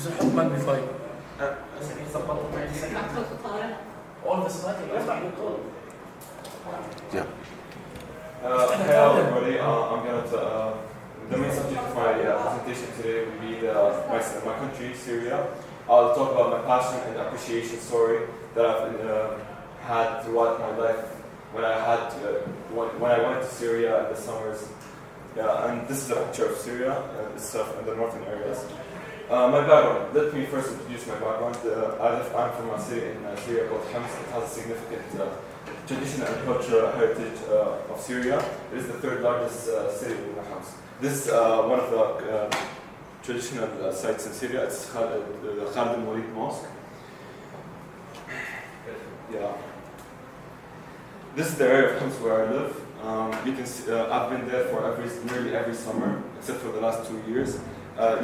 بس نحط ماجنيفاي all the slide Yeah. Hello everybody, I'm going to, the main subject of my presentation today will be my country, Syria. I'll talk about my passion and appreciation story that I've had throughout my life when I went to Syria in the summers. Yeah, and this is a picture of Syria, this stuff in the northern areas. My background, let me first introduce my background. I'm from a city in Syria called Homs. It has a significant traditional and cultural heritage of Syria. It is the third largest city in Homs. This is one of the traditional sites in Syria. It's the Khalid al-Walid Mosque. Yeah. This is the area of Homs where I live. You can see, I've been there for nearly every summer, except for the last 2 years.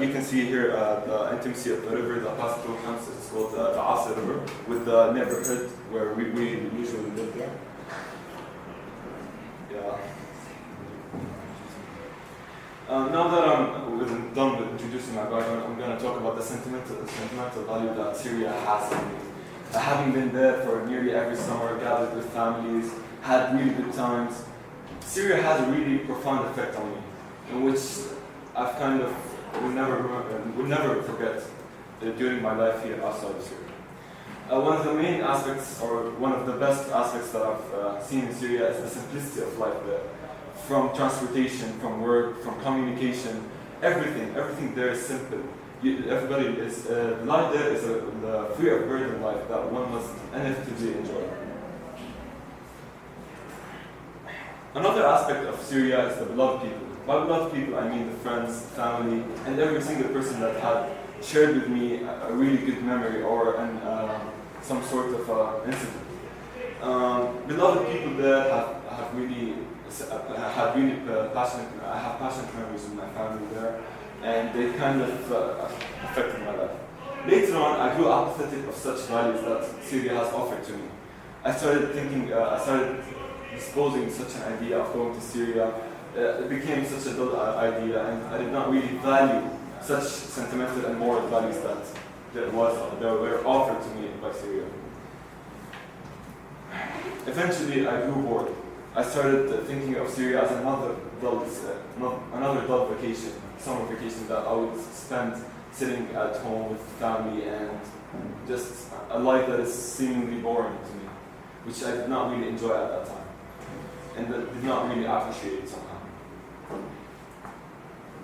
You can see here the intimacy of the river that passes through Homs. It's called the Asir River, with the neighborhood where we usually live there. Yeah. Now that I'm done with introducing my background, I'm going to talk about the sentimental value that Syria has in me. Having been there for nearly every summer, gathered with families, had really good times, Syria has a really profound effect on me, in which I've kind of will never forget during my life here outside of Syria. One of the main aspects, or one of the best aspects that I've seen in Syria is the simplicity of life there. From transportation, from work, from communication, everything there is simple. Everybody is, life there is a free of burden life that one must inevitably enjoy. Another aspect of Syria is the beloved people. By beloved people, I mean the friends, family, and every single person that had shared with me a really good memory or some sort of incident. Beloved people there have really passionate. I have passionate memories with my family there, and they kind of affected my life. Later on, I grew apathetic of such values that Syria has offered to me. I started disposing such an idea of going to Syria. It became such a dull idea, and I did not really value such sentimental and moral values that were offered to me by Syria. Eventually, I grew bored. I started thinking of Syria as another dull vacation, summer vacation that I would spend sitting at home with family and just a life that is seemingly boring to me, which I did not really enjoy at that time, and did not really appreciate it somehow.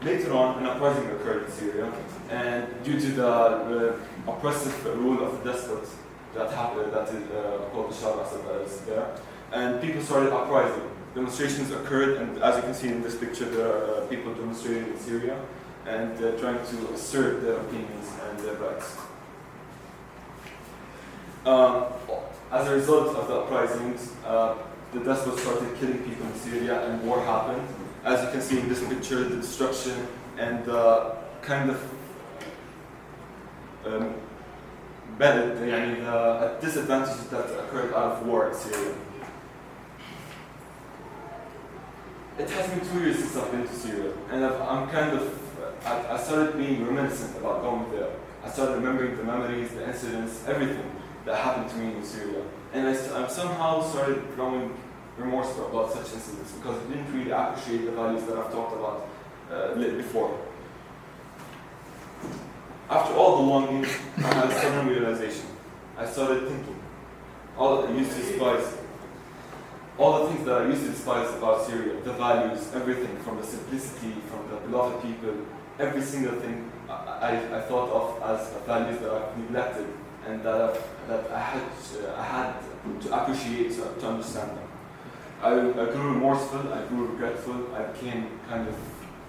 Later on, an uprising occurred in Syria, and due to the oppressive rule of the despot that is called the Shah Assad that is there, and people started uprising. Demonstrations occurred, and as you can see in this picture, there are people demonstrating in Syria and trying to assert their opinions and their rights. As a result of the uprisings, the despot started killing people in Syria, and war happened. As you can see in this picture, the destruction and the kind of disadvantages that occurred out of war in Syria. It has been 2 years since I've been to Syria, and I started being reminiscent about going there. I started remembering the memories, the incidents, everything that happened to me in Syria. And I somehow started growing remorseful about such incidents because I didn't really appreciate the values that I've talked about before. After all the longing, I had a sudden realization. I started thinking, all the things that I used to despise about Syria, the values, everything, from the simplicity, from the beloved people, every single thing I thought of as values that I've neglected and that I had to appreciate to understand them. I grew remorseful, I grew regretful, I became kind of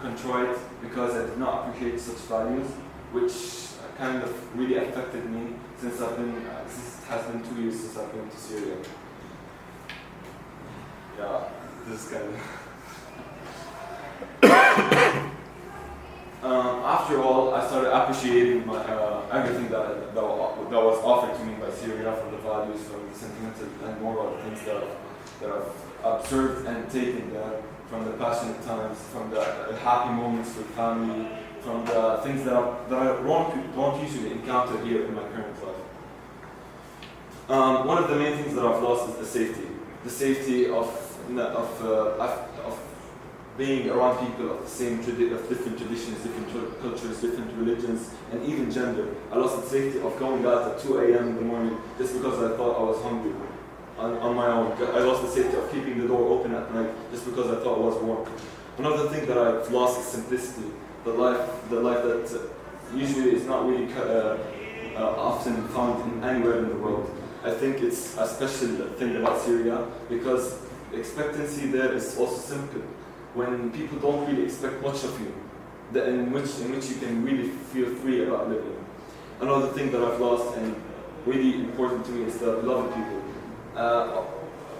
contrite because I did not appreciate such values, which kind of really affected me since it has been 2 years since I've been to Syria. Yeah, this is kind of... After all, I started appreciating everything that was offered to me by Syria, from the values, from the sentimental and moral things that I've observed and taken there, from the passionate times, from the happy moments with family, from the things that I won't usually encounter here in my current life. One of the main things that I've lost is the safety of being around people of different traditions, different cultures, different religions, and even gender. I lost the safety of going out at 2 a.m. in the morning just because I thought I was hungry on my own. I lost the safety of keeping the door open at night just because I thought it was warm. Another thing that I've lost is simplicity. The life that usually is not really often found anywhere in the world. I think it's a special thing about Syria because expectancy there is also simple. When people don't really expect much of you, in which you can really feel free about living. Another thing that I've lost and really important to me is the beloved people.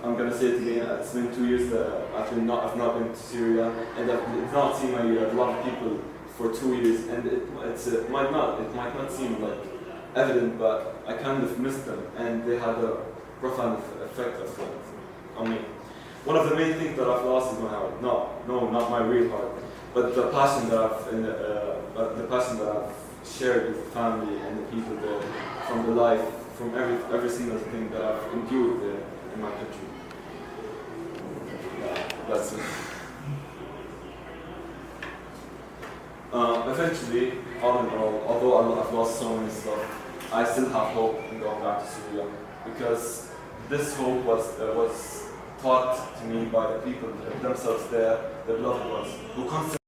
I'm gonna say it again. It's been 2 years that I've not been to Syria, and I've not seen my beloved people for 2 years. And it might not seem like evident, but I kind of missed them, and they had a profound effect on me. One of the main things that I've lost is my heart. No, not my real heart, but the passion that I've shared with the family and the people there, from the life, from every single thing that I've endured there in my country. Yeah, that's it. Eventually, all in all, although I've lost so many stuff, I still have hope in going back to Syria because this hope was taught to me by the people themselves there, their loved ones, who constantly